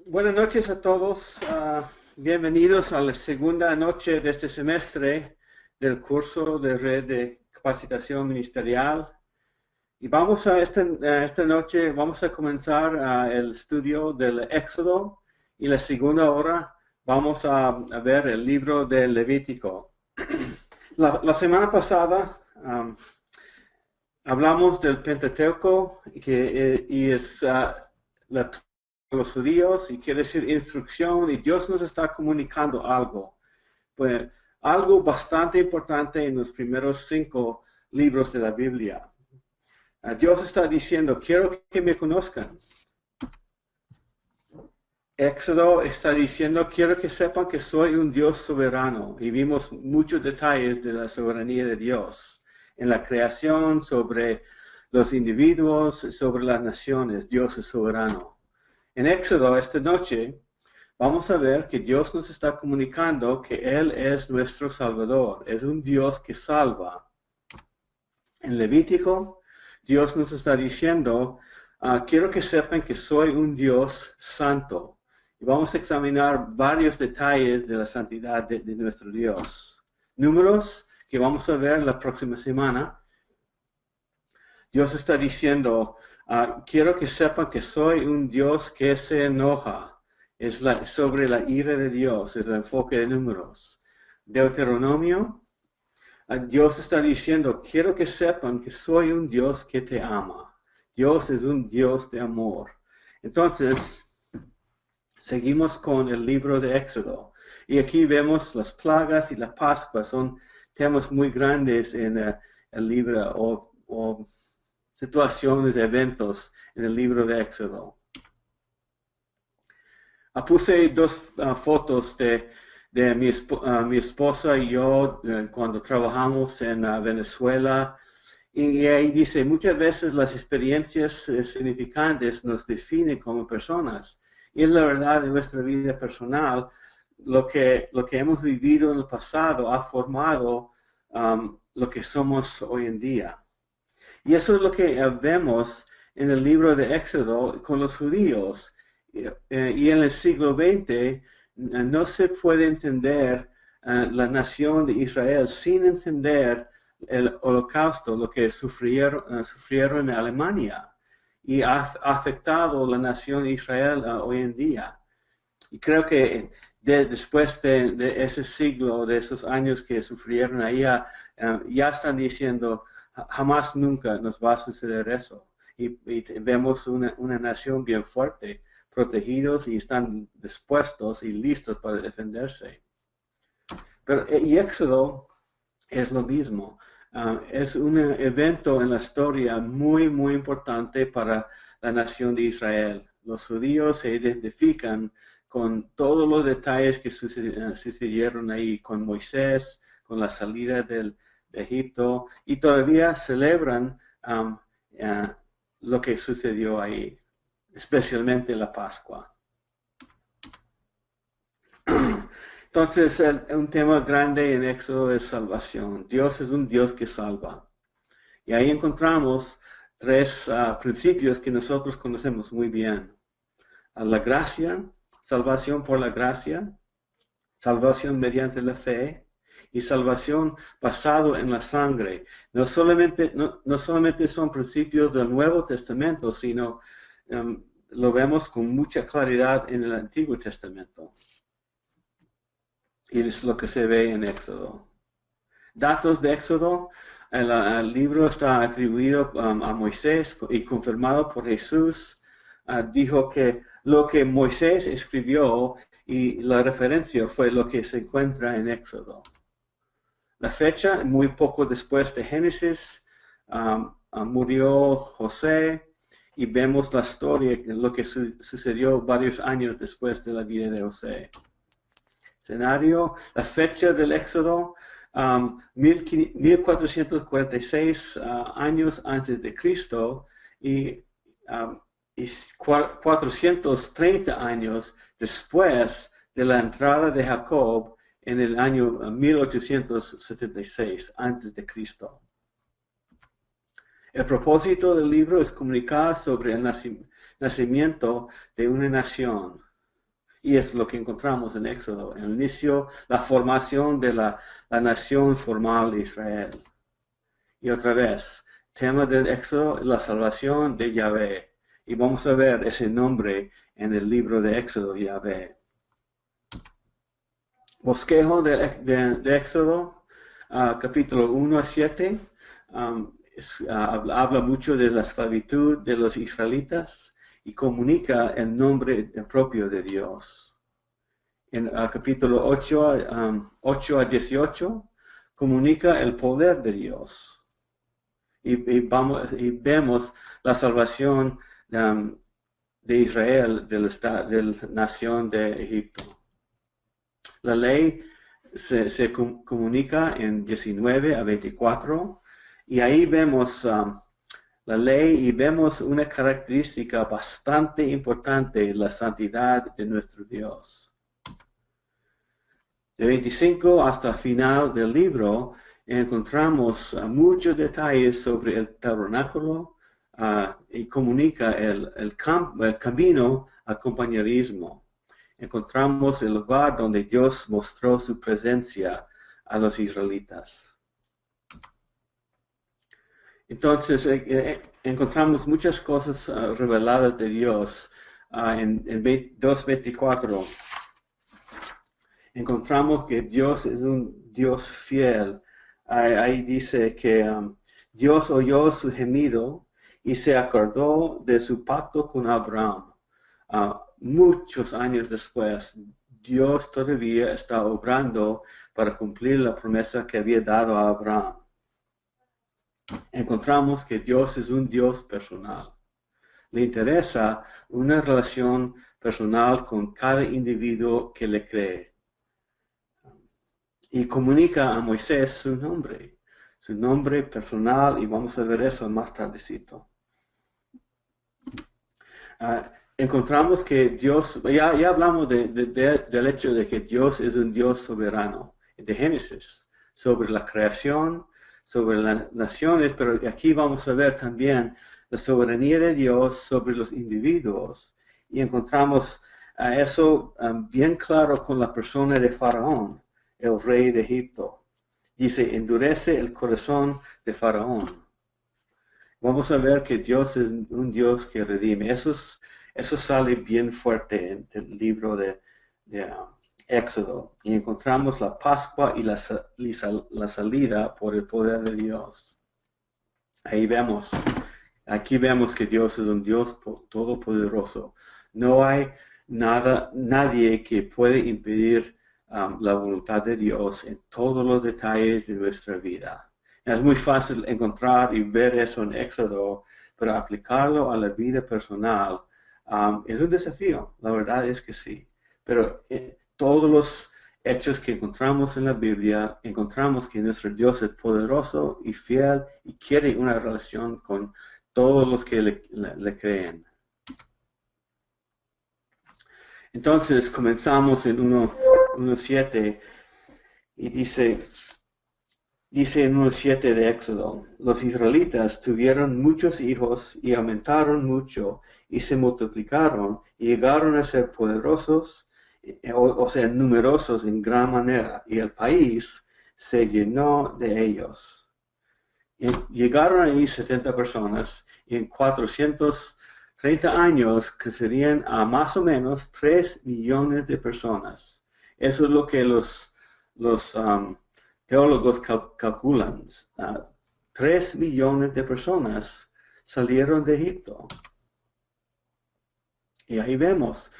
Buenas noches a todos. Bienvenidos a la segunda noche de este semestre del curso de Red de Capacitación Ministerial. Y esta noche vamos a comenzar el estudio del Éxodo y la segunda hora vamos a ver el libro del Levítico. La semana pasada hablamos del Pentateuco y es los judíos y quiere decir instrucción y Dios nos está comunicando algo. Pues algo bastante importante en los primeros 5 libros de la Biblia. Dios está diciendo, quiero que me conozcan. Éxodo está diciendo, quiero que sepan que soy un Dios soberano. Y vimos muchos detalles de la soberanía de Dios en la creación, sobre los individuos, sobre las naciones. Dios es soberano. En Éxodo, esta noche, vamos a ver que Dios nos está comunicando que Él es nuestro Salvador. Es un Dios que salva. En Levítico, Dios nos está diciendo, quiero que sepan que soy un Dios santo. Y vamos a examinar varios detalles de la santidad de nuestro Dios. Números que vamos a ver la próxima semana. Dios está diciendo, quiero que sepan que soy un Dios que se enoja. Es sobre la ira de Dios, es el enfoque de Números. Deuteronomio, Dios está diciendo, quiero que sepan que soy un Dios que te ama. Dios es un Dios de amor. Entonces, seguimos con el libro de Éxodo. Y aquí vemos las plagas y la Pascua. Son temas muy grandes en el libro o situaciones, eventos en el libro de Éxodo. Puse dos fotos de mi esposa y yo cuando trabajamos en Venezuela. Y ahí dice, muchas veces las experiencias significantes nos definen como personas. Y es la verdad de nuestra vida personal, lo que hemos vivido en el pasado ha formado lo que somos hoy en día. Y eso es lo que vemos en el libro de Éxodo con los judíos. Y en el siglo XX no se puede entender la nación de Israel sin entender el holocausto, lo que sufrieron en Alemania. Y ha afectado la nación de Israel hoy en día. Y creo que después de ese siglo, de esos años que sufrieron ahí, ya están diciendo, jamás nunca nos va a suceder eso. Y vemos una nación bien fuerte, protegidos y están dispuestos y listos para defenderse. Pero y Éxodo es lo mismo. Es un evento en la historia muy, muy importante para la nación de Israel. Los judíos se identifican con todos los detalles que sucedieron ahí, con Moisés, con la salida de Egipto, y todavía celebran lo que sucedió ahí, especialmente la Pascua. Entonces, un tema grande en Éxodo es salvación. Dios es un Dios que salva. Y ahí encontramos 3 principios que nosotros conocemos muy bien. La gracia, salvación por la gracia, salvación mediante la fe y salvación basado en la sangre. No solamente son principios del Nuevo Testamento, sino lo vemos con mucha claridad en el Antiguo Testamento. Y es lo que se ve en Éxodo. Datos de Éxodo, el libro está atribuido a Moisés y confirmado por Jesús. Dijo que lo que Moisés escribió y la referencia fue lo que se encuentra en Éxodo. La fecha, muy poco después de Génesis, murió José y vemos la historia, lo que sucedió varios años después de la vida de José. Escenario, la fecha del Éxodo, 1446 años antes de Cristo y 430 años después de la entrada de Jacob en el año 1876 antes de Cristo. El propósito del libro es comunicar sobre el nacimiento de una nación. Y es lo que encontramos en Éxodo, en el inicio, la formación de la nación formal de Israel. Y otra vez, tema del Éxodo, la salvación de Yahvé. Y vamos a ver ese nombre en el libro de Éxodo, Yahvé. Bosquejo de Éxodo, capítulo 1 a 7, habla mucho de la esclavitud de los israelitas y comunica el nombre propio de Dios. En capítulo 8 a 18, comunica el poder de Dios. Y vemos la salvación de Israel de la nación de Egipto. La ley se comunica en 19 a 24 y ahí vemos la ley y vemos una característica bastante importante, la santidad de nuestro Dios. De 25 hasta el final del libro encontramos muchos detalles sobre el tabernáculo y comunica el camino al compañerismo. Encontramos el lugar donde Dios mostró su presencia a los israelitas. Entonces, encontramos muchas cosas reveladas de Dios en 2:24. Encontramos que Dios es un Dios fiel. Ahí dice que Dios oyó su gemido y se acordó de su pacto con Abraham. Muchos años después, Dios todavía está obrando para cumplir la promesa que había dado a Abraham. Encontramos que Dios es un Dios personal. Le interesa una relación personal con cada individuo que le cree. Y comunica a Moisés su nombre personal, y vamos a ver eso más tardecito. Encontramos que Dios, ya hablamos del hecho de que Dios es un Dios soberano, de Génesis, sobre la creación, sobre las naciones, pero aquí vamos a ver también la soberanía de Dios sobre los individuos, y encontramos eso bien claro con la persona de Faraón, el rey de Egipto. Dice, endurece el corazón de Faraón. Vamos a ver que Dios es un Dios que redime. Eso sale bien fuerte en el libro de Éxodo. Y encontramos la Pascua y la salida por el poder de Dios. Aquí vemos que Dios es un Dios todopoderoso. No hay nadie que puede impedir la voluntad de Dios en todos los detalles de nuestra vida. Es muy fácil encontrar y ver eso en Éxodo, pero aplicarlo a la vida personal es un desafío. La verdad es que sí. Pero todos los hechos que encontramos en la Biblia, encontramos que nuestro Dios es poderoso y fiel y quiere una relación con todos los que le creen. Entonces comenzamos en 1:7 y dice en 1:7 de Éxodo, los israelitas tuvieron muchos hijos y aumentaron mucho y se multiplicaron y llegaron a ser poderosos, o sea, numerosos en gran manera, y el país se llenó de ellos. Y llegaron ahí 70 personas y en 430 años crecerían a más o menos 3 millones de personas. Eso es lo que los teólogos calculan. 3 millones de personas salieron de Egipto. Y ahí vemos,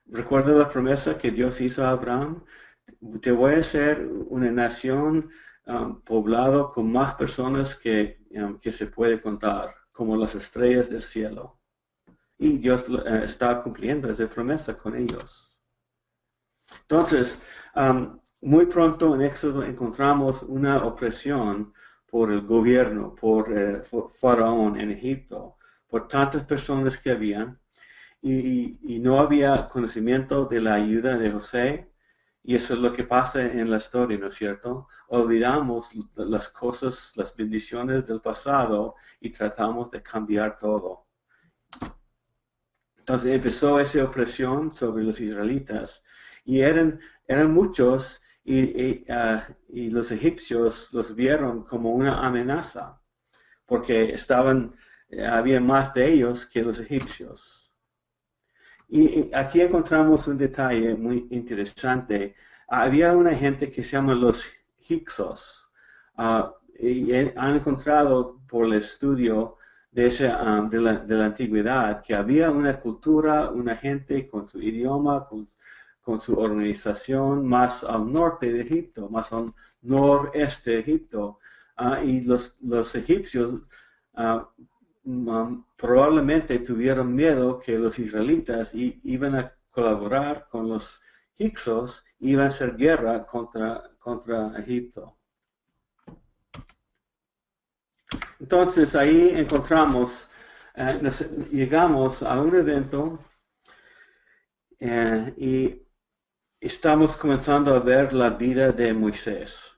recuerda la promesa que Dios hizo a Abraham, te voy a hacer una nación poblado con más personas que se puede contar, como las estrellas del cielo. Y Dios está cumpliendo esa promesa con ellos. Entonces, muy pronto en Éxodo encontramos una opresión por el gobierno, por Faraón en Egipto, por tantas personas que habían, y no había conocimiento de la ayuda de José, y eso es lo que pasa en la historia, ¿no es cierto? Olvidamos las cosas, las bendiciones del pasado y tratamos de cambiar todo. Entonces empezó esa opresión sobre los israelitas y eran muchos y los egipcios los vieron como una amenaza porque había más de ellos que los egipcios. Y aquí encontramos un detalle muy interesante. Había una gente que se llama los Hyksos, y han encontrado por el estudio de la antigüedad que había una cultura, una gente con su idioma, con su organización más al norte de Egipto, más al noreste de Egipto. Y los egipcios probablemente tuvieron miedo que los israelitas iban a colaborar con los Hyksos, iban a hacer guerra contra Egipto. Entonces ahí encontramos, llegamos a un evento y estamos comenzando a ver la vida de Moisés.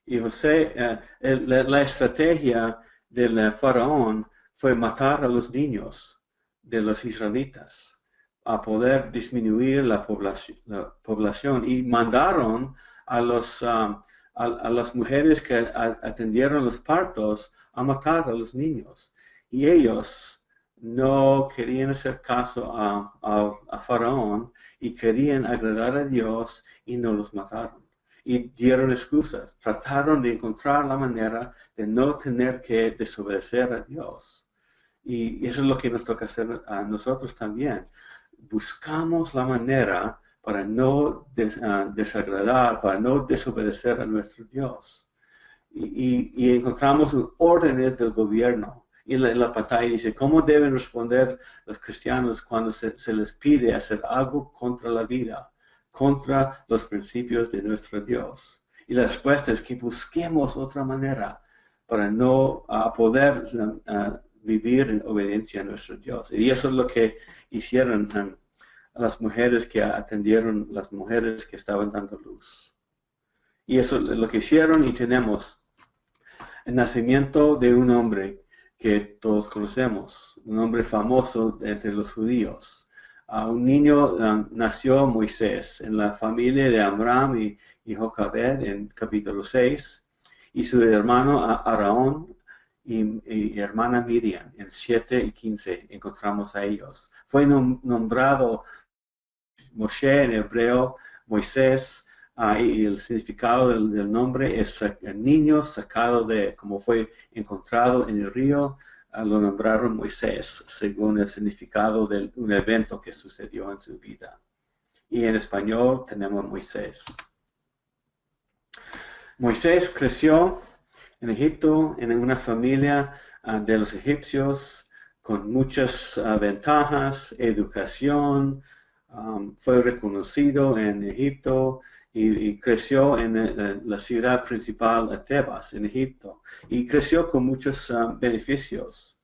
Y José, la estrategia del faraón fue matar a los niños de los israelitas, a poder disminuir la población y mandaron a las mujeres que atendieron los partos a matar a los niños. Y ellos no querían hacer caso a Faraón y querían agradar a Dios y no los mataron. Y dieron excusas, trataron de encontrar la manera de no tener que desobedecer a Dios. Y eso es lo que nos toca hacer a nosotros también. Buscamos la manera para no desagradar, para no desobedecer a nuestro Dios. Y encontramos órdenes del gobierno. Y la pantalla dice, ¿cómo deben responder los cristianos cuando se les pide hacer algo contra la vida, contra los principios de nuestro Dios? Y la respuesta es que busquemos otra manera para no poder vivir en obediencia a nuestro Dios. Y eso es lo que hicieron las mujeres que atendieron, las mujeres que estaban dando luz. Y eso es lo que hicieron y tenemos el nacimiento de un hombre que todos conocemos, un hombre famoso entre los judíos. Un niño nació Moisés en la familia de Amram y Jocabed en capítulo 6, y su hermano Aarón y hermana Miriam en 7 y 15 encontramos a ellos. Fue nombrado Moshe en hebreo, Moisés, y el significado del nombre es el niño sacado como fue encontrado en el río, lo nombraron Moisés, según el significado de un evento que sucedió en su vida. Y en español tenemos Moisés. Moisés creció en Egipto, en una familia de los egipcios, con muchas ventajas, educación, fue reconocido en Egipto y creció en la ciudad principal, Tebas, en Egipto, y creció con muchos beneficios.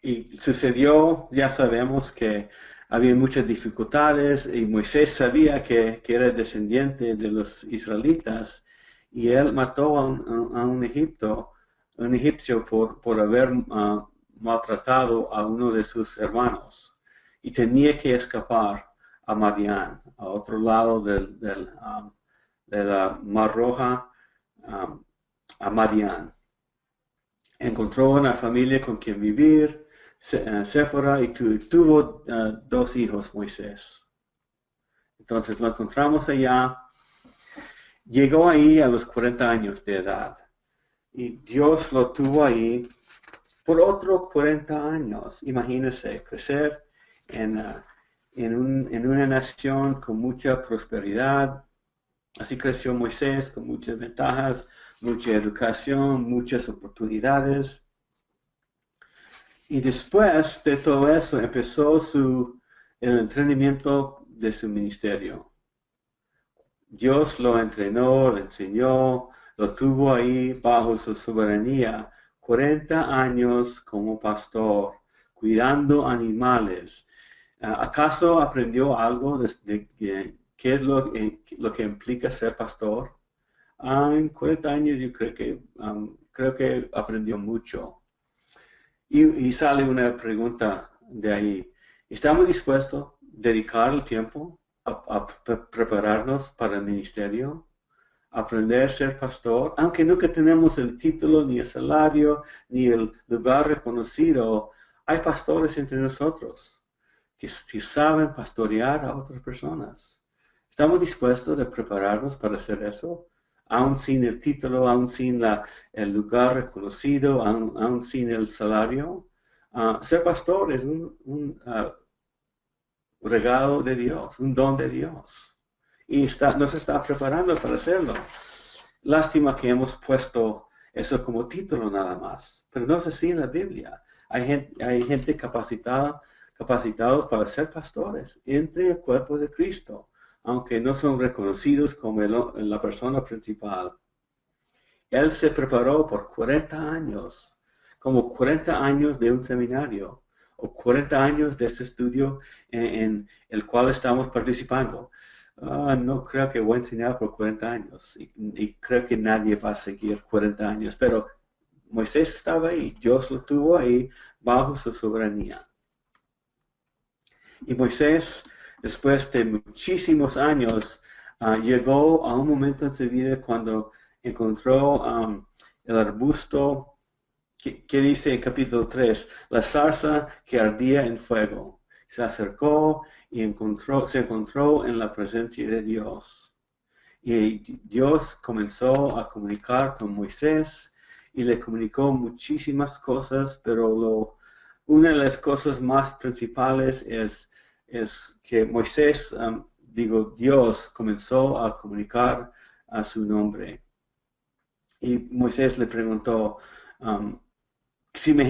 Y sucedió, ya sabemos que había muchas dificultades y Moisés sabía que era descendiente de los israelitas y él mató a un egipcio por haber maltratado a uno de sus hermanos y tenía que escapar a Madián, a otro lado de la Mar Roja, a Madián. Encontró una familia con quien vivir, Séfora, y tuvo 2 hijos, Moisés. Entonces lo encontramos allá. Llegó ahí a los 40 años de edad. Y Dios lo tuvo ahí por otros 40 años. Imagínense, crecer en una nación con mucha prosperidad. Así creció Moisés con muchas ventajas, mucha educación, muchas oportunidades. Y después de todo eso empezó el entrenamiento de su ministerio. Dios lo entrenó, lo enseñó, lo tuvo ahí bajo su soberanía 40 años como pastor, cuidando animales. ¿Acaso aprendió algo de qué es lo que implica ser pastor? En 40 años yo creo que aprendió mucho. Y sale una pregunta de ahí. ¿Estamos dispuestos a dedicar el tiempo a prepararnos para el ministerio? Aprender a ser pastor, aunque nunca tenemos el título, ni el salario, ni el lugar reconocido, hay pastores entre nosotros que saben pastorear a otras personas. ¿Estamos dispuestos a prepararnos para hacer eso? Aún sin el título, aún sin el lugar reconocido, aún sin el salario. Ser pastor es un regalo de Dios, un don de Dios. Y nos está preparando para hacerlo. Lástima que hemos puesto eso como título nada más, pero no es así en la Biblia. Hay gente capacitados para ser pastores entre el cuerpo de Cristo, aunque no son reconocidos como la persona principal. Él se preparó por 40 años, como 40 años de un seminario, o 40 años de este estudio en el cual estamos participando. No creo que voy a enseñar por 40 años y creo que nadie va a seguir 40 años, pero Moisés estaba ahí, Dios lo tuvo ahí bajo su soberanía. Y Moisés, después de muchísimos años, llegó a un momento en su vida cuando encontró el arbusto que dice en capítulo 3, la zarza que ardía en fuego. Se acercó y se encontró en la presencia de Dios. Y Dios comenzó a comunicar con Moisés y le comunicó muchísimas cosas, pero una de las cosas más principales es que Moisés, Dios comenzó a comunicar a su nombre. Y Moisés le preguntó, si la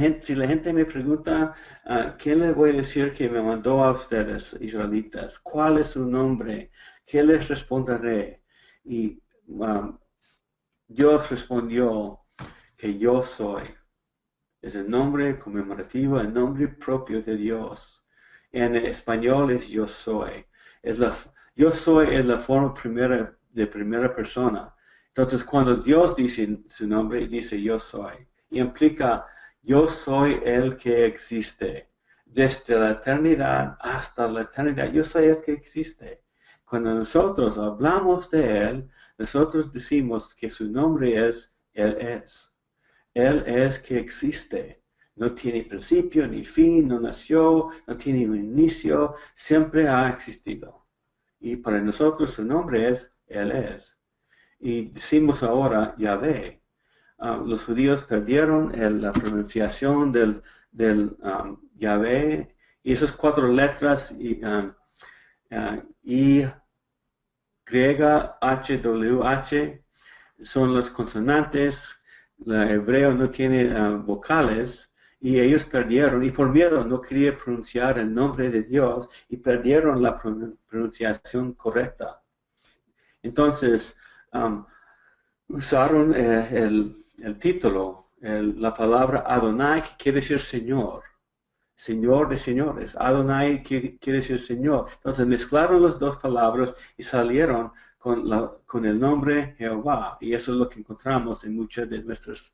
gente me pregunta, ¿qué le voy a decir que me mandó a ustedes, israelitas? ¿Cuál es su nombre? ¿Qué les responderé? Y Dios respondió que yo soy. Es el nombre conmemorativo, el nombre propio de Dios. En español es yo soy. Yo soy es la forma de primera persona. Entonces, cuando Dios dice su nombre, dice yo soy. Y implica, yo soy el que existe. Desde la eternidad hasta la eternidad, yo soy el que existe. Cuando nosotros hablamos de Él, nosotros decimos que su nombre es Él es. Él es que existe. No tiene principio ni fin, no nació, no tiene un inicio, siempre ha existido. Y para nosotros su nombre es Él es. Y decimos ahora Yahvé. Los judíos perdieron la pronunciación del Yahvé y esas 4 letras I, griega, H, W, H son las consonantes. El hebreo no tiene vocales y ellos perdieron, y por miedo no quería pronunciar el nombre de Dios y perdieron la pronunciación correcta. Entonces, usaron el título, la palabra Adonai, que quiere decir Señor. Señor de señores. Adonai quiere decir Señor. Entonces mezclaron las dos palabras y salieron con el nombre Jehová. Y eso es lo que encontramos en muchas de nuestras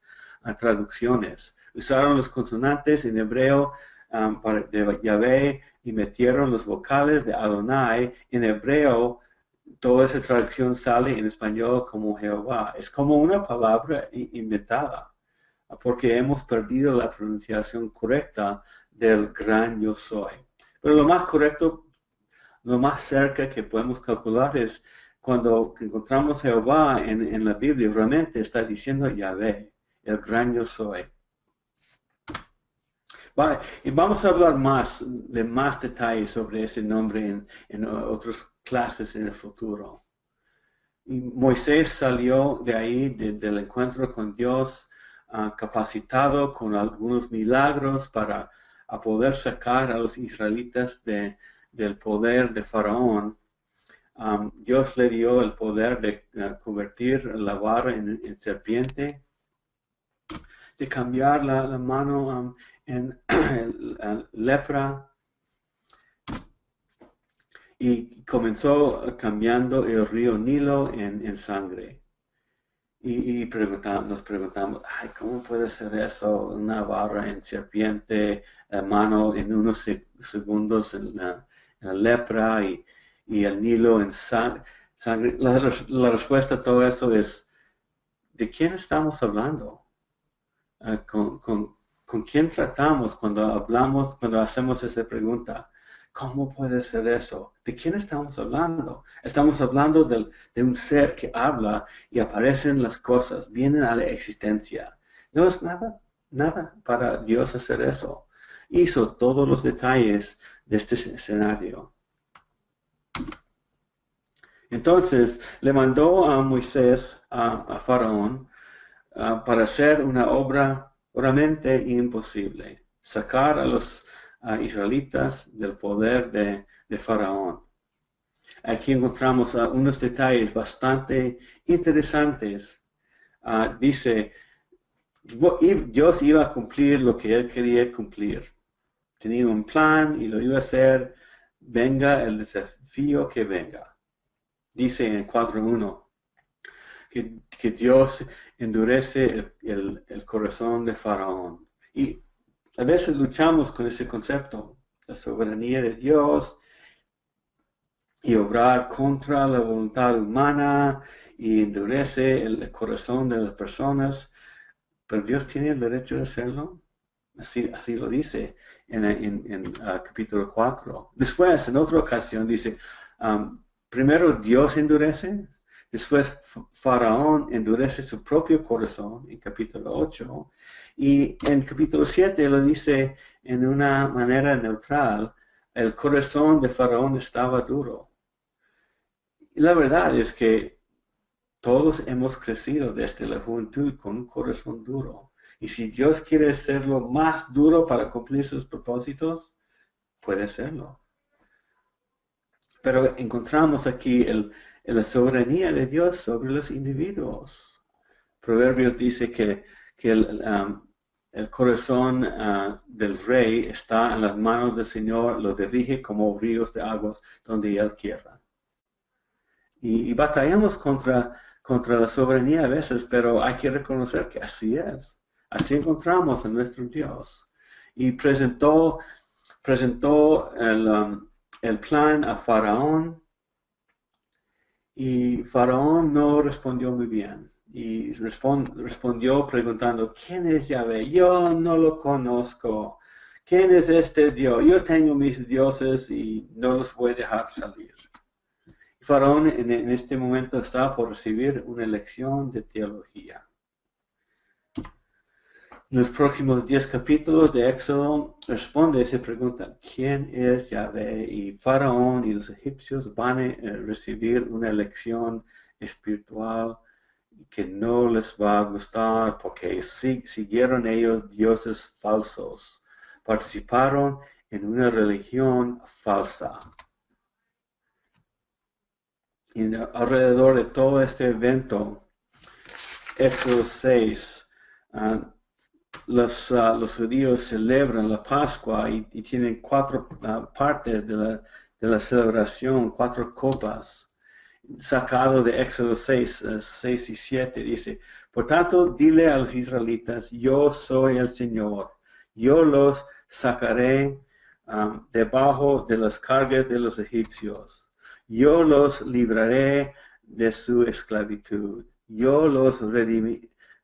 traducciones. Usaron los consonantes en hebreo de Yahvé y metieron los vocales de Adonai. En hebreo, toda esa traducción sale en español como Jehová. Es como una palabra inventada, porque hemos perdido la pronunciación correcta del gran yo soy. Pero lo más correcto, lo más cerca que podemos calcular es cuando encontramos Jehová en la Biblia, realmente está diciendo Yahvé, el gran yo soy. Vale, y vamos a hablar más detalles sobre ese nombre en otras clases en el futuro. Y Moisés salió de ahí, del encuentro con Dios, capacitado con algunos milagros para poder sacar a los israelitas del poder de Faraón. Dios le dio el poder de convertir la vara en serpiente, de cambiar la mano en lepra, y comenzó cambiando el río Nilo en sangre. Nos preguntamos, ay, ¿cómo puede ser eso? Una barra en serpiente, mano en unos segundos en la lepra y el Nilo en sangre. La respuesta a todo eso es, ¿de quién estamos hablando? ¿Con quién tratamos cuando hablamos, cuando hacemos esa pregunta? ¿Cómo puede ser eso? ¿De quién estamos hablando? Estamos hablando de un ser que habla y aparecen las cosas, vienen a la existencia. No es nada para Dios hacer eso. Hizo todos los detalles de este escenario. Entonces le mandó a Moisés, a Faraón, para hacer una obra puramente imposible, sacar a los israelitas del poder de Faraón. Aquí encontramos unos detalles bastante interesantes. Dice, Dios iba a cumplir lo que él quería cumplir. Tenía un plan y lo iba a hacer, venga el desafío que venga. Dice en 4:1. Que Dios endurece el corazón de Faraón. Y a veces luchamos con ese concepto, la soberanía de Dios y obrar contra la voluntad humana y endurece el corazón de las personas, pero Dios tiene el derecho de hacerlo. Así lo dice en capítulo 4. Después, en otra ocasión, dice, primero Dios endurece. Después Faraón endurece su propio corazón en capítulo 8. Y en capítulo 7 lo dice en una manera neutral, el corazón de Faraón estaba duro. Y la verdad es que todos hemos crecido desde la juventud con un corazón duro. Y si Dios quiere hacerlo más duro para cumplir sus propósitos, puede hacerlo. Pero encontramos aquí la soberanía de Dios sobre los individuos. Proverbios dice que el corazón del rey está en las manos del Señor, lo dirige como ríos de aguas donde Él quiera. Y batallamos contra la soberanía a veces, pero hay que reconocer que así es. Así encontramos a nuestro Dios. Y presentó el plan a Faraón, y Faraón no respondió muy bien. Y respondió preguntando, ¿quién es Yahvé? Yo no lo conozco. ¿Quién es este Dios? Yo tengo mis dioses y no los voy a dejar salir. Faraón en este momento está por recibir una lección de teología. En los próximos 10 capítulos de Éxodo responde a esa pregunta, ¿quién es Yahvé? Y Faraón y los egipcios van a recibir una lección espiritual que no les va a gustar porque siguieron ellos dioses falsos, participaron en una religión falsa. Y alrededor de todo este evento, Éxodo 6, los judíos celebran la Pascua y tienen 4 partes de la celebración, 4 copas. Sacado de Éxodo 6 y 7, dice, por tanto, dile a los israelitas, yo soy el Señor, yo los sacaré debajo de las cargas de los egipcios, yo los libraré de su esclavitud, yo los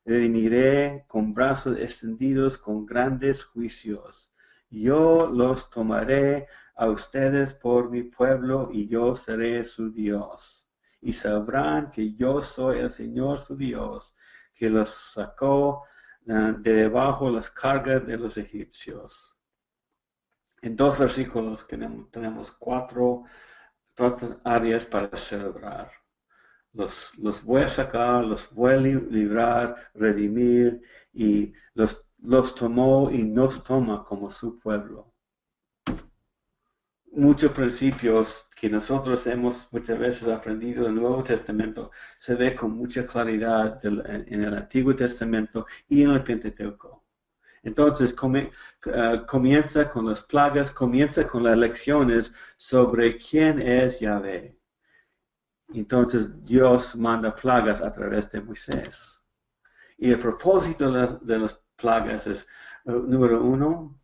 redimiré con brazos extendidos, con grandes juicios, yo los tomaré a ustedes por mi pueblo y yo seré su Dios. Y sabrán que yo soy el Señor su Dios, que los sacó de debajo las cargas de los egipcios. En 2 versículos tenemos 4 áreas para celebrar. Los voy a sacar, los voy a librar, redimir, y los tomó y nos toma como su pueblo. Muchos principios que nosotros hemos muchas veces aprendido en el Nuevo Testamento se ve con mucha claridad en el Antiguo Testamento y en el Pentateuco. Entonces comienza con las plagas, comienza con las lecciones sobre quién es Yahvé. Entonces Dios manda plagas a través de Moisés. Y el propósito de las plagas es, número uno,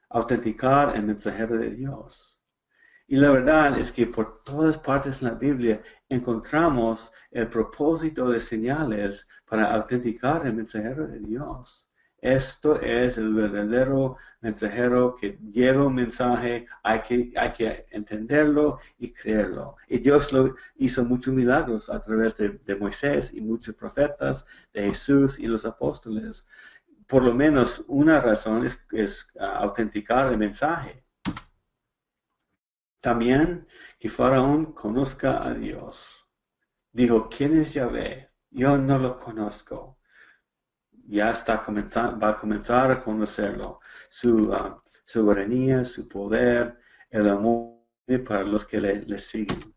autenticar el mensajero de Dios. Y la verdad es que por todas partes en la Biblia encontramos el propósito de señales para autenticar el mensajero de Dios. Esto es el verdadero mensajero que lleva un mensaje, hay que entenderlo y creerlo. Y Dios hizo muchos milagros a través de Moisés y muchos profetas, de Jesús y los apóstoles. Por lo menos una razón es autenticar el mensaje. También que Faraón conozca a Dios. Dijo, ¿quién es Yahvé? Yo no lo conozco. Ya va a comenzar a conocerlo. Su soberanía, su poder, el amor para los que le siguen.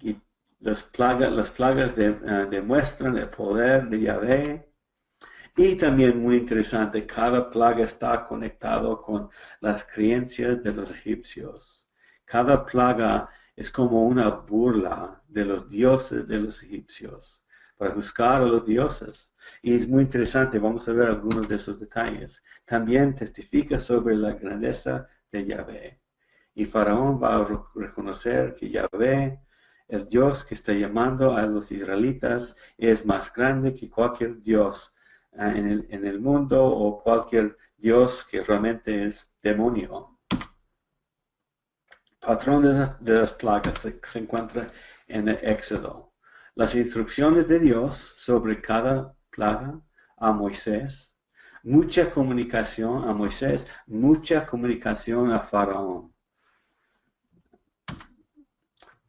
Y las plagas demuestran el poder de Yahvé. Y también muy interesante, cada plaga está conectado con las creencias de los egipcios. Cada plaga es como una burla de los dioses de los egipcios, para juzgar a los dioses. Y es muy interesante, vamos a ver algunos de esos detalles. También testifica sobre la grandeza de Yahvé. Y Faraón va a reconocer que Yahvé, el Dios que está llamando a los israelitas, es más grande que cualquier Dios en el mundo o cualquier Dios que realmente es demonio. Patrón de las plagas se encuentra en el Éxodo. Las instrucciones de Dios sobre cada plaga a Moisés, mucha comunicación a Moisés, mucha comunicación a Faraón.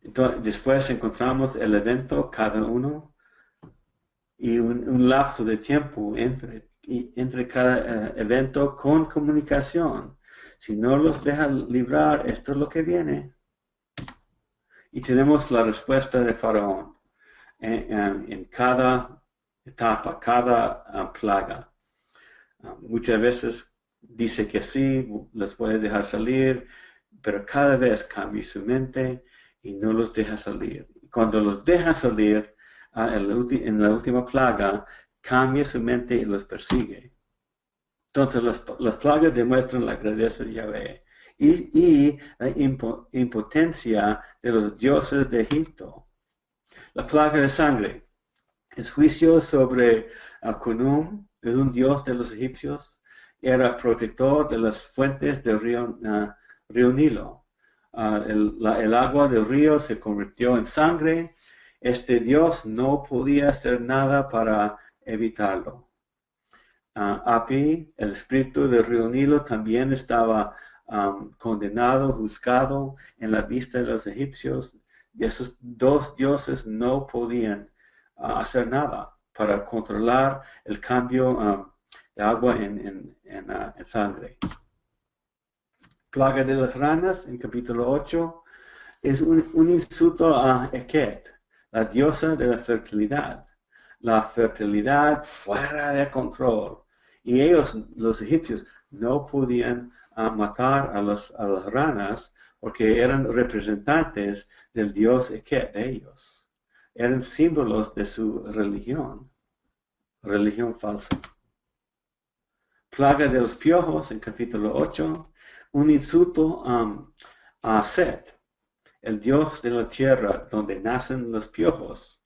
Entonces, después encontramos el evento cada uno y un lapso de tiempo entre cada evento con comunicación. Si no los deja librar, esto es lo que viene. Y tenemos la respuesta de Faraón en cada etapa, cada plaga. Muchas veces dice que sí, los puede dejar salir, pero cada vez cambia su mente y no los deja salir. Cuando los deja salir, en la última plaga, cambia su mente y los persigue. Entonces, las plagas demuestran la grandeza de Yahvé y la impotencia de los dioses de Egipto. La plaga de sangre es juicio sobre Khnum, es un dios de los egipcios, era protector de las fuentes del río Nilo. El agua del río se convirtió en sangre. Este Dios no podía hacer nada para evitarlo. Api, el espíritu del río Nilo, también estaba condenado, juzgado en la vista de los egipcios. Y esos dos dioses no podían hacer nada para controlar el cambio de agua en sangre. Plaga de las ranas, en capítulo 8, es un insulto a Eket, la diosa de la fertilidad. La fertilidad fuera de control. Y ellos, los egipcios, no podían matar a las ranas porque eran representantes del dios Eket de ellos. Eran símbolos de su religión falsa. Plaga de los piojos, en capítulo 8, un insulto a Set, el dios de la tierra donde nacen los piojos.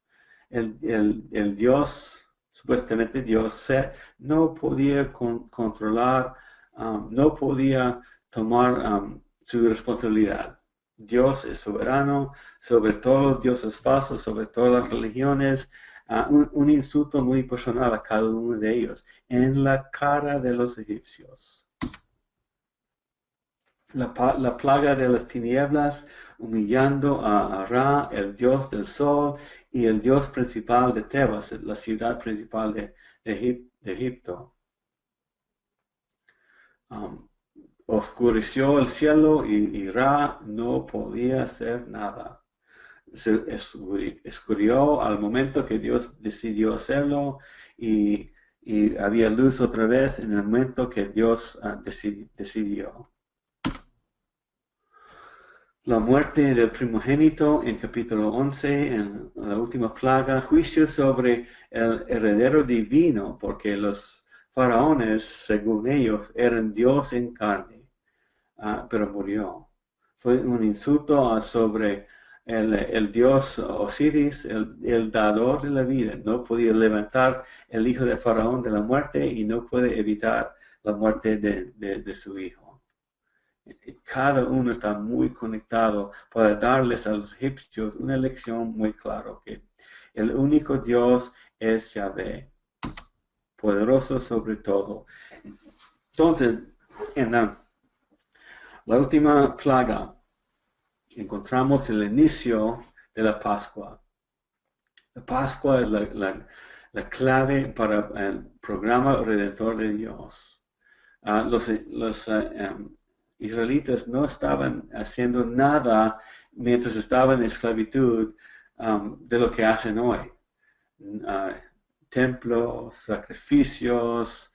El dios, supuestamente Dios Set, no podía controlar, no podía tomar su responsabilidad. Dios es soberano sobre todos los dioses falsos, sobre todas las religiones. Un insulto muy personal a cada uno de ellos, en la cara de los egipcios. La plaga de las tinieblas, humillando a Ra, el dios del sol, y el dios principal de Tebas, la ciudad principal de Egipto. Oscureció el cielo y Ra no podía hacer nada. Se escurrió al momento que Dios decidió hacerlo y había luz otra vez en el momento que Dios decidió. la muerte del primogénito en capítulo 11, en la última plaga, juicio sobre el heredero divino, porque los faraones, según ellos, eran Dios en carne, pero murió. Fue un insulto sobre el dios Osiris, el dador de la vida. No podía levantar el hijo de Faraón de la muerte y no puede evitar la muerte de su hijo. Cada uno está muy conectado para darles a los egipcios una lección muy clara, que el único Dios es Yahvé, poderoso sobre todo. Entonces, en la última plaga, encontramos el inicio de la Pascua. La Pascua es la clave para el programa redentor de Dios. Los israelitas no estaban haciendo nada mientras estaban en esclavitud de lo que hacen hoy. Templos, sacrificios,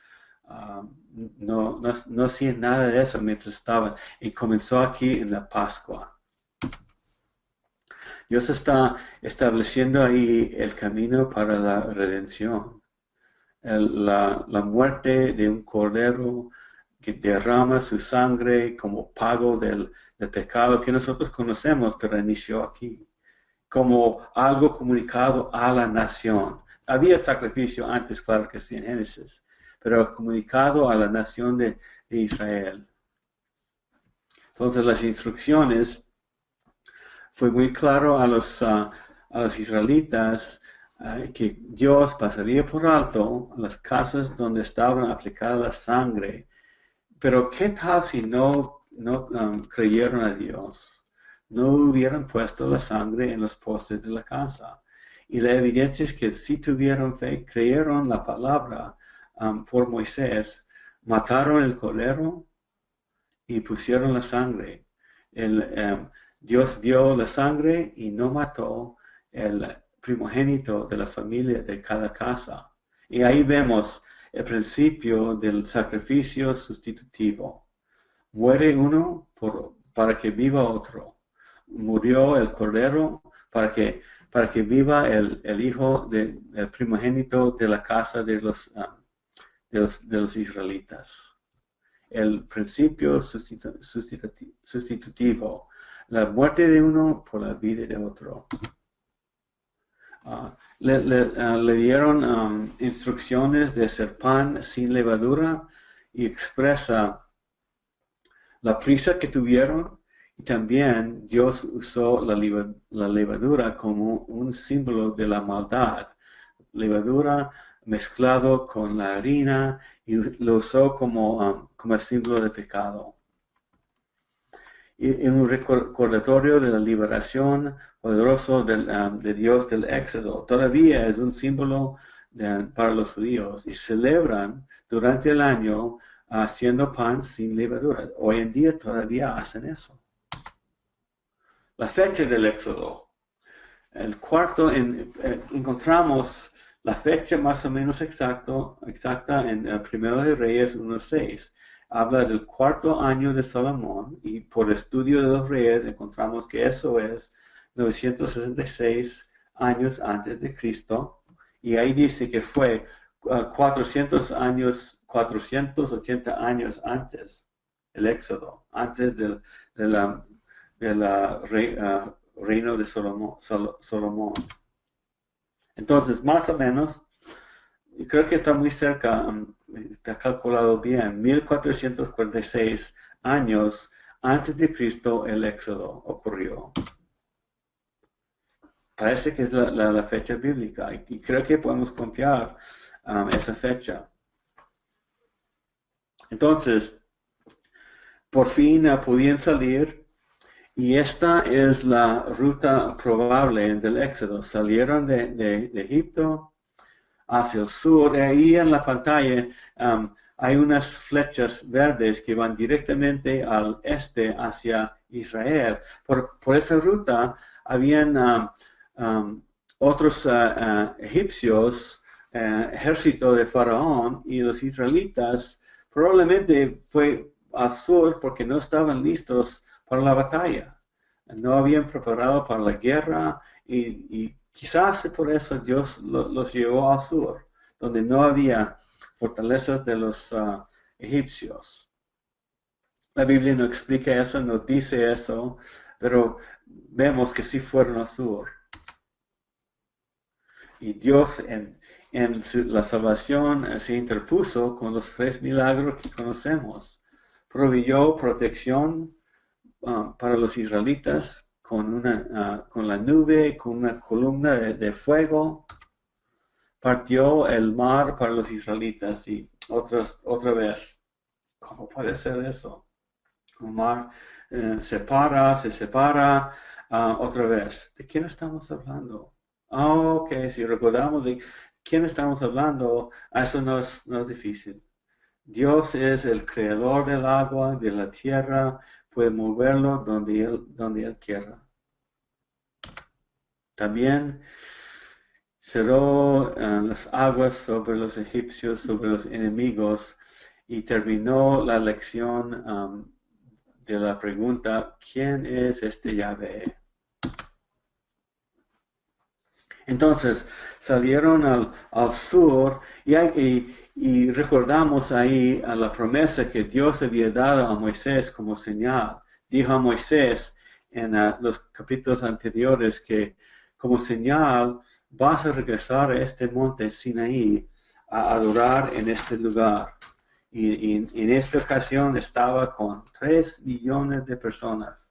no hacían nada de eso mientras estaban. Y comenzó aquí en la Pascua. Dios está estableciendo ahí el camino para la redención. La muerte de un cordero que derrama su sangre como pago del pecado que nosotros conocemos, pero inició aquí, como algo comunicado a la nación. Había sacrificio antes, claro que sí, en Génesis, pero comunicado a la nación de Israel. Entonces las instrucciones fue muy claro a los israelitas que Dios pasaría por alto las casas donde estaban aplicada la sangre. Pero ¿qué tal si no creyeron a Dios? No hubieran puesto la sangre en los postes de la casa. Y la evidencia es que si tuvieron fe, creyeron la palabra por Moisés, mataron el cordero y pusieron la sangre. Dios dio la sangre y no mató el primogénito de la familia de cada casa. Y ahí vemos el principio del sacrificio sustitutivo. Muere uno para que viva otro. Murió el cordero para que viva el hijo del primogénito de la casa de los israelitas. El principio sustitutivo. La muerte de uno por la vida de otro. Le dieron instrucciones de hacer pan sin levadura y expresa la prisa que tuvieron, y también Dios usó la levadura como un símbolo de la maldad. Levadura mezclado con la harina y lo usó como símbolo de pecado. Y un recordatorio de la liberación poderoso de Dios del Éxodo. Todavía es un símbolo para los judíos y celebran durante el año haciendo pan sin levadura. Hoy en día todavía hacen eso. La fecha del Éxodo. El cuarto, encontramos la fecha más o menos exacta en el Primero de Reyes 1:6. Habla del cuarto año de Salomón y por estudio de los reyes encontramos que eso es 966 años antes de Cristo, y ahí dice que fue 480 años antes el Éxodo, antes del reino de Salomón. Entonces, más o menos, y creo que está muy cerca, está calculado bien, 1446 años antes de Cristo el Éxodo ocurrió. Parece que es la fecha bíblica y creo que podemos confiar esa fecha. Entonces, por fin podían salir, y esta es la ruta probable del Éxodo. Salieron de Egipto hacia el sur. Ahí en la pantalla hay unas flechas verdes que van directamente al este hacia Israel. Por esa ruta habían otros egipcios, ejército de Faraón, y los israelitas probablemente fue al sur porque no estaban listos para la batalla. no habían preparado para la guerra y quizás por eso Dios los llevó al sur, donde no había fortalezas de los egipcios. La Biblia no explica eso, no dice eso, pero vemos que sí fueron al sur. Y Dios la salvación se interpuso con los 3 milagros que conocemos. Proveyó protección para los israelitas con la nube, con una columna de fuego. Partió el mar para los israelitas y otra vez. ¿Cómo puede ser eso? El mar se separa otra vez. ¿De quién estamos hablando? Ok, si recordamos de quién estamos hablando, eso no es difícil. Dios es el creador del agua, de la tierra, puede moverlo donde Él quiera. También cerró las aguas sobre los egipcios, sobre los enemigos, y terminó la lección de la pregunta, ¿quién es este Yahvé? Entonces salieron al sur y recordamos ahí a la promesa que Dios había dado a Moisés como señal. Dijo a Moisés en los capítulos anteriores que como señal vas a regresar a este monte Sinaí a adorar en este lugar. Y en esta ocasión estaba con 3 millones de personas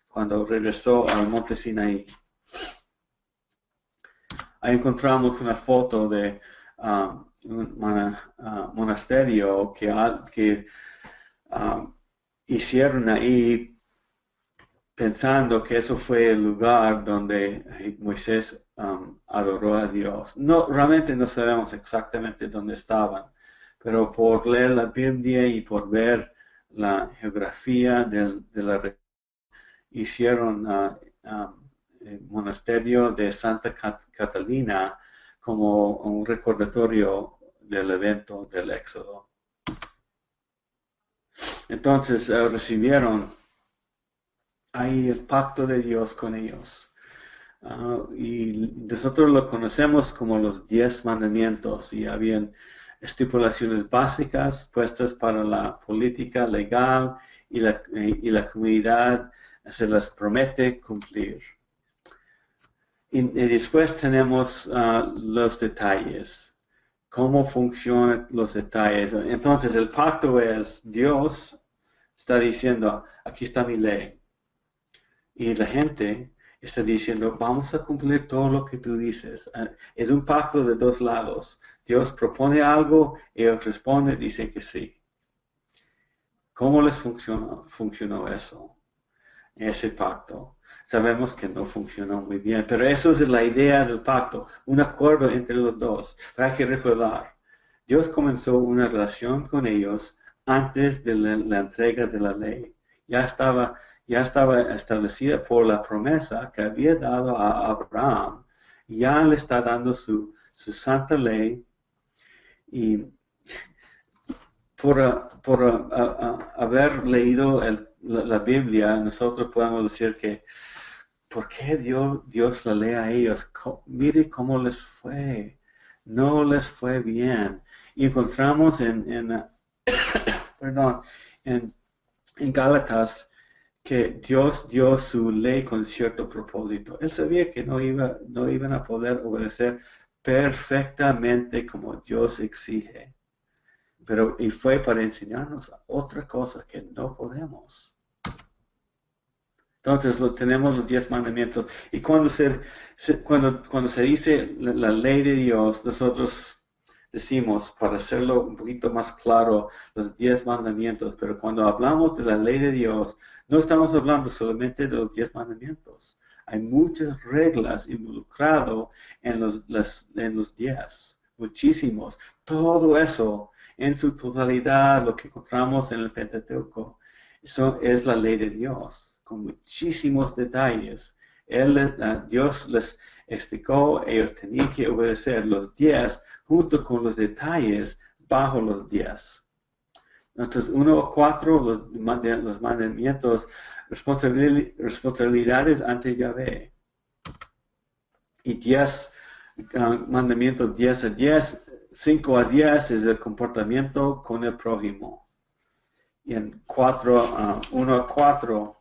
cuando regresó al monte Sinaí. Ahí encontramos una foto de un monasterio que hicieron ahí pensando que eso fue el lugar donde Moisés adoró a Dios. No, realmente no sabemos exactamente dónde estaban, pero por leer la Biblia y por ver la geografía de la región, hicieron el monasterio de Santa Catalina como un recordatorio del evento del Éxodo. Entonces recibieron ahí el pacto de Dios con ellos. Y nosotros lo conocemos como los 10 mandamientos y habían estipulaciones básicas puestas para la política legal y la comunidad se las promete cumplir. Y después tenemos los detalles, cómo funcionan los detalles. Entonces el pacto es, Dios está diciendo, aquí está mi ley. Y la gente está diciendo, vamos a cumplir todo lo que tú dices. Es un pacto de 2 lados. Dios propone algo, ellos responden, dicen que sí. ¿Cómo les funcionó eso? Ese pacto. Sabemos que no funcionó muy bien, pero eso es la idea del pacto, un acuerdo entre los dos. Pero hay que recordar, Dios comenzó una relación con ellos antes de la entrega de la ley. Ya estaba establecida por la promesa que había dado a Abraham. Ya le está dando su santa ley y por haber leído la Biblia, nosotros podemos decir que ¿por qué Dios la lee a ellos? Mire cómo les fue. No les fue bien. Y encontramos en Gálatas que Dios dio su ley con cierto propósito. Él sabía que no iban a poder obedecer perfectamente como Dios exige. Y fue para enseñarnos otra cosa que no podemos. Entonces tenemos los 10 mandamientos. Y cuando se dice la ley de Dios, nosotros decimos, para hacerlo un poquito más claro, los 10 mandamientos. Pero cuando hablamos de la ley de Dios, no estamos hablando solamente de los 10 mandamientos. Hay muchas reglas involucradas en los 10. Muchísimos. Todo eso en su totalidad, lo que encontramos en el Pentateuco, eso es la ley de Dios, con muchísimos detalles. Dios les explicó, ellos tenían que obedecer los 10 junto con los detalles bajo los 10. Entonces, 1:4, los mandamientos, responsabilidades ante Yahvé. Y 10, mandamientos 10 a 10, 5 a 10 es el comportamiento con el prójimo. Y en 1:4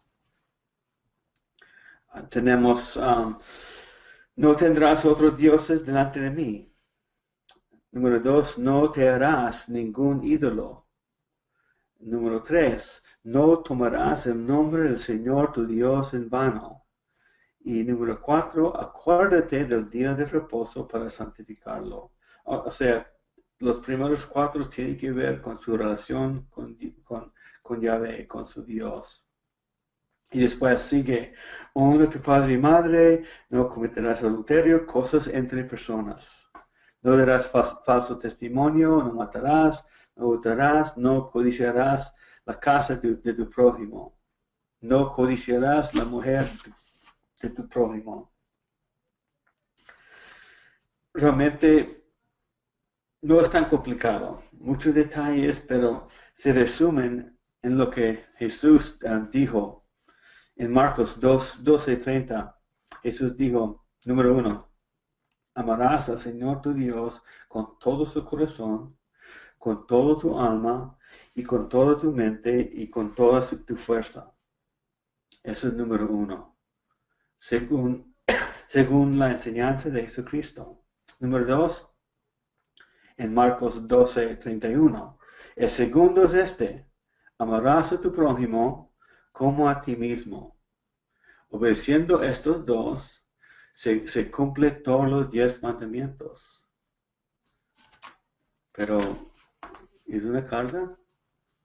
tenemos, no tendrás otros dioses delante de mí. Número 2, no te harás ningún ídolo. Número 3, no tomarás el nombre del Señor tu Dios en vano. Y número 4, acuérdate del día de reposo para santificarlo. O sea, los primeros 4 tienen que ver con su relación con Yahvé, con su Dios. Y después sigue, honra a tu padre y madre, no cometerás adulterio, cosas entre personas. No darás falso testimonio, no matarás, no hurtarás, no codiciarás la casa de tu prójimo. No codiciarás la mujer de tu prójimo. Realmente no es tan complicado. Muchos detalles, pero se resumen en lo que Jesús dijo. En Marcos 12:30, Jesús dijo, número 1, amarás al Señor tu Dios con todo tu corazón, con toda tu alma, y con toda tu mente, y con toda tu fuerza. Eso es número 1, según la enseñanza de Jesucristo. Número 2, en Marcos 12:31, el segundo es este, amarás a tu prójimo como a ti mismo. Obedeciendo estos dos, se cumple todos los 10 mandamientos. Pero, ¿es una carga?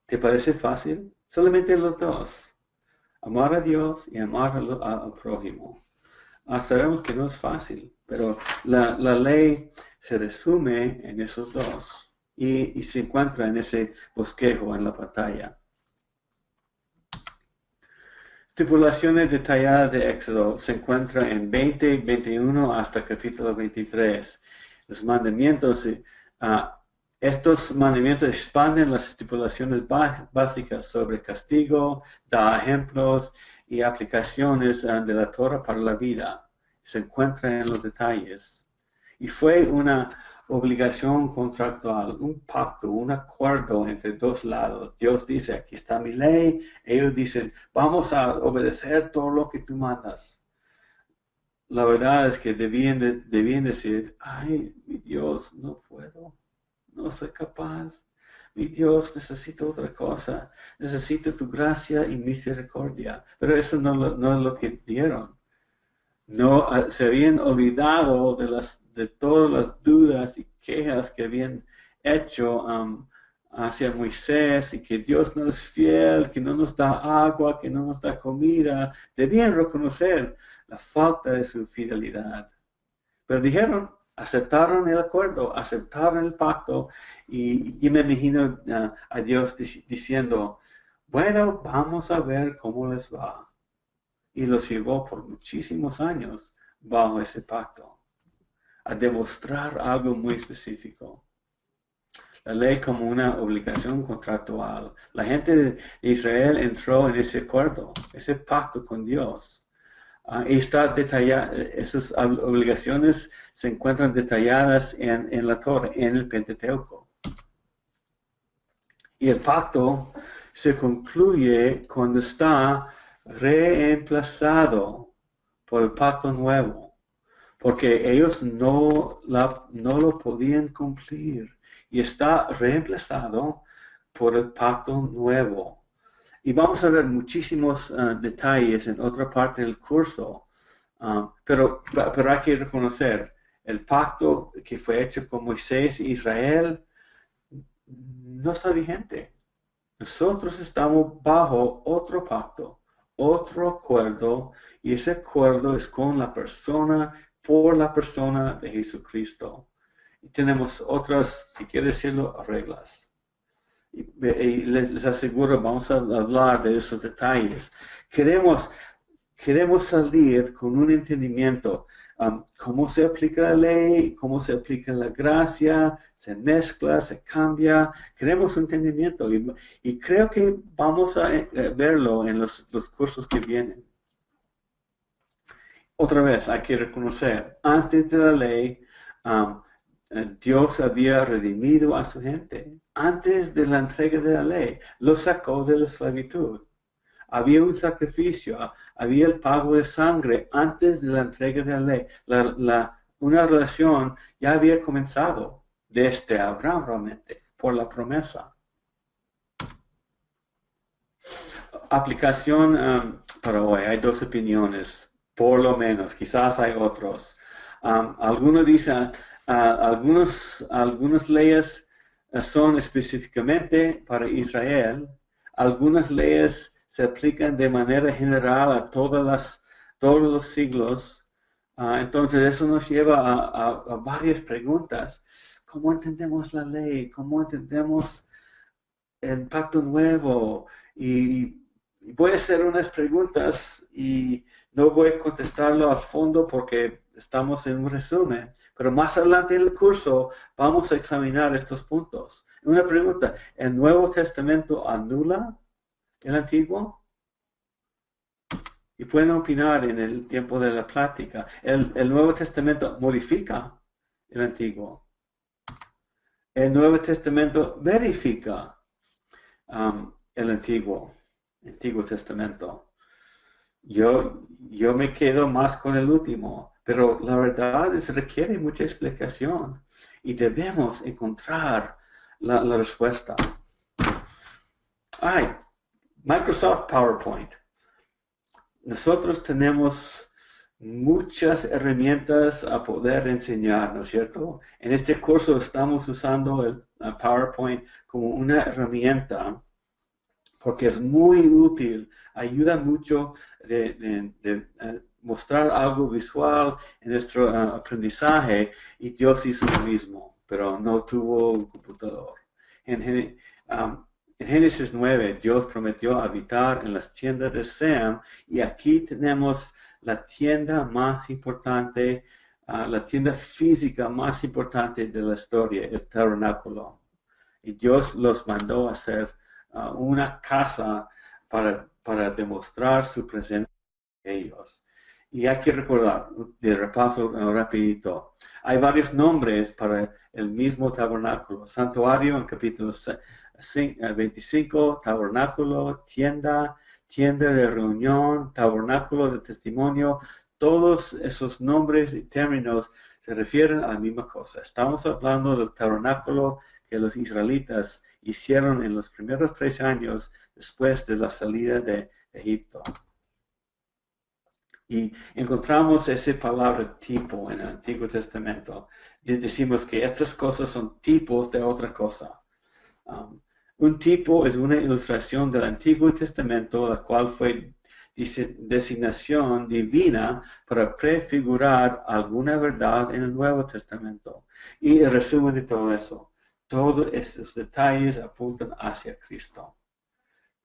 ¿Te parece fácil? Solamente los dos. Amar a Dios y amar al prójimo. Sabemos que no es fácil, pero la ley se resume en esos dos. Y se encuentra en ese bosquejo en la pantalla. Estipulaciones detalladas de Éxodo se encuentran en 20, 21 hasta capítulo 23. Los mandamientos, estos mandamientos expanden las estipulaciones básicas sobre castigo, da ejemplos y aplicaciones de la Torah para la vida. Se encuentran en los detalles. Y fue una obligación contractual, un pacto, un acuerdo entre dos lados. Dios dice, aquí está mi ley. Ellos dicen, vamos a obedecer todo lo que tú mandas. La verdad es que debían decir, ay, mi Dios, no puedo, no soy capaz. Mi Dios, necesito otra cosa. Necesito tu gracia y misericordia. Pero eso no es lo que dieron. No, se habían olvidado de todas las dudas y quejas que habían hecho hacia Moisés y que Dios no es fiel, que no nos da agua, que no nos da comida. Debían reconocer la falta de su fidelidad. Pero dijeron, aceptaron el acuerdo, aceptaron el pacto y me imagino a Dios diciendo, bueno, vamos a ver cómo les va. Y los llevó por muchísimos años bajo ese pacto, a demostrar algo muy específico. La ley como una obligación contractual. La gente de Israel entró en ese acuerdo, ese pacto con Dios. Y está detallada, esas obligaciones se encuentran detalladas en la Torah, en el Pentateuco. Y el pacto se concluye cuando está reemplazado por el pacto nuevo, porque ellos no lo podían cumplir y está reemplazado por el pacto nuevo. Y vamos a ver muchísimos detalles en otra parte del curso, pero hay que reconocer, el pacto que fue hecho con Moisés e Israel no está vigente. Nosotros estamos bajo otro pacto, otro acuerdo, y ese acuerdo es con la persona, por la persona de Jesucristo. Y tenemos otras, si quiere decirlo, reglas. Y les aseguro, vamos a hablar de esos detalles. Queremos salir con un entendimiento. cómo se aplica la ley, cómo se aplica la gracia, se mezcla, se cambia. Queremos un entendimiento y creo que vamos a verlo en los cursos que vienen. Otra vez, hay que reconocer, antes de la ley, Dios había redimido a su gente. Antes de la entrega de la ley, lo sacó de la esclavitud. Había un sacrificio, había el pago de sangre antes de la entrega de la ley. Una relación ya había comenzado desde Abraham realmente, por la promesa. Aplicación para hoy, hay dos opiniones, por lo menos, quizás hay otros. Algunos dicen, algunas leyes son específicamente para Israel, algunas leyes se aplican de manera general a todos los siglos. Entonces eso nos lleva a varias preguntas. ¿Cómo entendemos la ley? ¿Cómo entendemos el pacto nuevo? Y voy a hacer unas preguntas y no voy a contestarlo a fondo porque estamos en un resumen. Pero más adelante en el curso vamos a examinar estos puntos. Una pregunta, ¿el Nuevo Testamento anula el Antiguo? Y pueden opinar en el tiempo de la plática. El Nuevo Testamento modifica el Antiguo. El Nuevo Testamento verifica el Antiguo Testamento. Yo me quedo más con el último, pero la verdad es que requiere mucha explicación y debemos encontrar la respuesta. Microsoft PowerPoint. Nosotros tenemos muchas herramientas a poder enseñar, ¿no es cierto? En este curso estamos usando el PowerPoint como una herramienta porque es muy útil, ayuda mucho de mostrar algo visual en nuestro aprendizaje, y Dios hizo lo mismo, pero no tuvo un computador. En Génesis 9, Dios prometió habitar en las tiendas de Sem, y aquí tenemos la tienda más importante, la tienda física más importante de la historia, el tabernáculo. Y Dios los mandó a hacer una casa para demostrar su presencia en ellos. Y hay que recordar, de repaso rapidito, hay varios nombres para el mismo tabernáculo. Santuario en capítulo 25, tabernáculo, tienda de reunión, tabernáculo de testimonio. Todos esos nombres y términos se refieren a la misma cosa. Estamos hablando del tabernáculo que los israelitas hicieron en los primeros 3 años después de la salida de Egipto. Y encontramos esa palabra tipo en el Antiguo Testamento. Y decimos que estas cosas son tipos de otra cosa. Un tipo es una ilustración del Antiguo Testamento, la cual fue designación divina para prefigurar alguna verdad en el Nuevo Testamento. Y el resumen de todo eso, todos estos detalles apuntan hacia Cristo.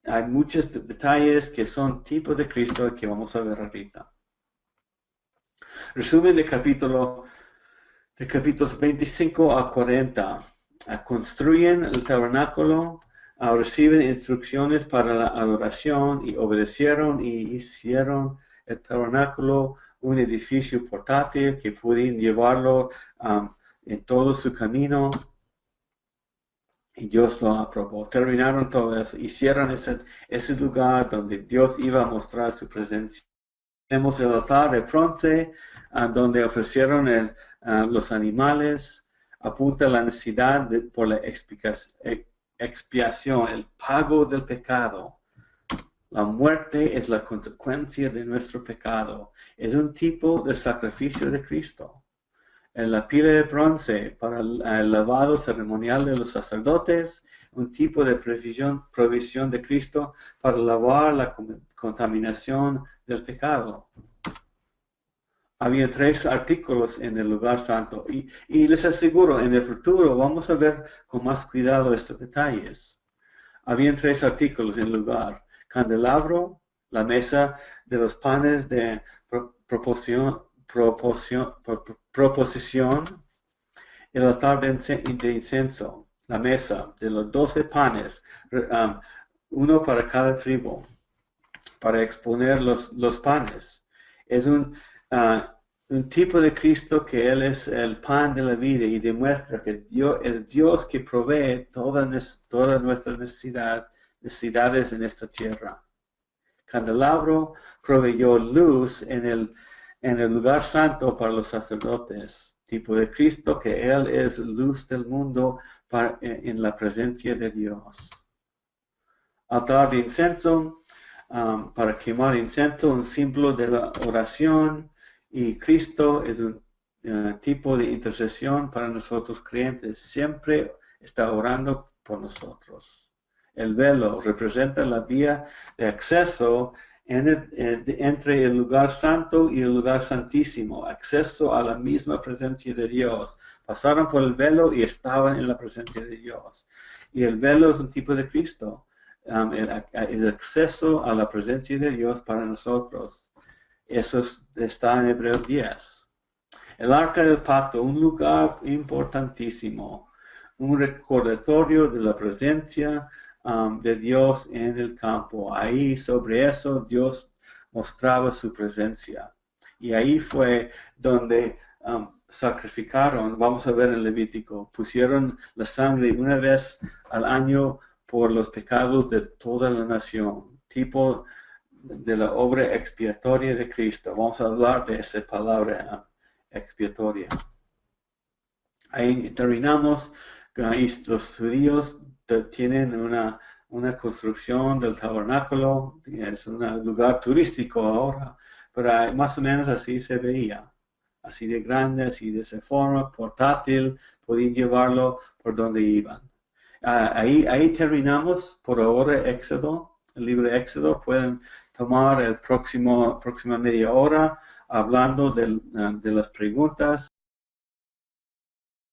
Hay muchos detalles que son tipos de Cristo que vamos a ver ahorita. Resumen de capítulos 25 a 40. Construyen el tabernáculo, reciben instrucciones para la adoración y obedecieron y hicieron el tabernáculo un edificio portátil que pudieran llevarlo en todo su camino. Y Dios lo aprobó. Terminaron todo eso. Hicieron ese lugar donde Dios iba a mostrar su presencia. Tenemos el altar de bronce, donde ofrecieron los animales. Apunta a la necesidad por la expiación, el pago del pecado. La muerte es la consecuencia de nuestro pecado. Es un tipo de sacrificio de Cristo. En la pila de bronce para el lavado ceremonial de los sacerdotes, un tipo de provisión de Cristo para lavar la contaminación del pecado. Había 3 artículos en el lugar santo y les aseguro, en el futuro vamos a ver con más cuidado estos detalles. Habían 3 artículos en el lugar: candelabro, la mesa de los panes de proposición, el altar de incienso, la mesa de los 12 panes, uno para cada tribu, para exponer los panes. Es un tipo de Cristo que Él es el pan de la vida y demuestra que Dios es Dios que provee todas nuestras necesidades en esta tierra. Candelabro proveyó luz en el lugar santo para los sacerdotes, tipo de Cristo que Él es luz del mundo en la presencia de Dios. Altar de incienso, para quemar incienso, un símbolo de la oración, y Cristo es un tipo de intercesión para nosotros creyentes, siempre está orando por nosotros. El velo representa la vía de acceso entre el lugar santo y el lugar santísimo, acceso a la misma presencia de Dios. Pasaron por el velo y estaban en la presencia de Dios. Y el velo es un tipo de Cristo, el acceso a la presencia de Dios para nosotros. Eso está en Hebreos 10. El arca del pacto, un lugar importantísimo, un recordatorio de la presencia de Dios en el campo. Ahí sobre eso Dios mostraba su presencia. Y ahí fue donde sacrificaron, vamos a ver en Levítico, pusieron la sangre una vez al año por los pecados de toda la nación, tipo de la obra expiatoria de Cristo. Vamos a hablar de esa palabra expiatoria. Ahí terminamos. Los judíos tienen una construcción del tabernáculo, es un lugar turístico ahora, pero más o menos así se veía, así de grande, así de esa forma, portátil, podían llevarlo por donde iban. Ahí terminamos por ahora Éxodo, el libro de Éxodo. Pueden tomar próxima media hora hablando de las preguntas.